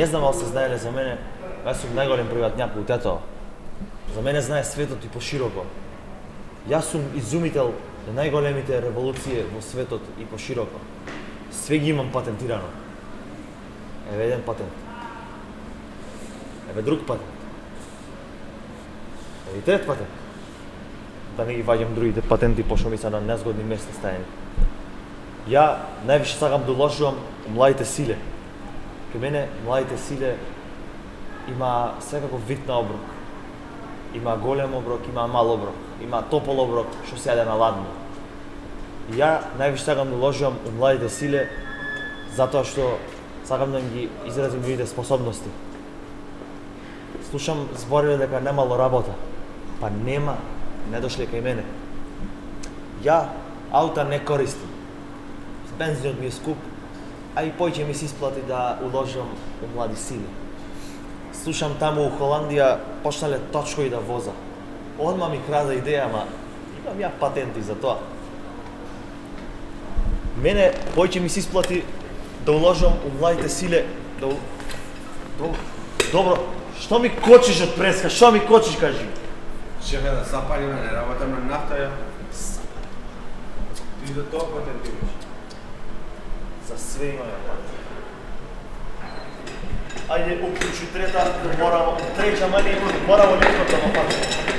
Не знам ал се знаеле за мене, јас сум најголем приватњак у Тетово. За мене знае светот и пошироко. Јас сум изумител на најголемите револуции во светот и пошироко. Све ги имам патентирано. Еве еден патент. Еве друг патент. Еве и трет патент. Да не ги ваѓам другите патенти, пошто ми се на незгодни места стаени. Ја највише сакам да уложувам младите силе. Кај мене младите силе има секако вид на оброк. Има голем оброк, има мал оброк, има топол оброк што се јаде на ладно. И ја највише сакам да уложувам у младите силе затоа што сакам да им ги изразим нивните способности. Слушам збориве дека немало работа. Па нема, не дошле кај мене. Ја аута не користим. Бензинот ми е скуп, а и поќе ми се исплати да уложам у млади сили. Слушам таму у Холандија почнале точкови да воза. Одма ми краде идеја, ама имам ја патенти за тоа. Мене поќе ми се исплати да уложам у младите силе, Добро, што ми кочиш од преска? Што ми кочиш, кажи? Шефе, да запалиме, не работам на нафта, ја. Ти за тоа патентираш. За све имаме патент. Ајде, уклучи трета, морамо, трета мани, морамо летно да ма патент.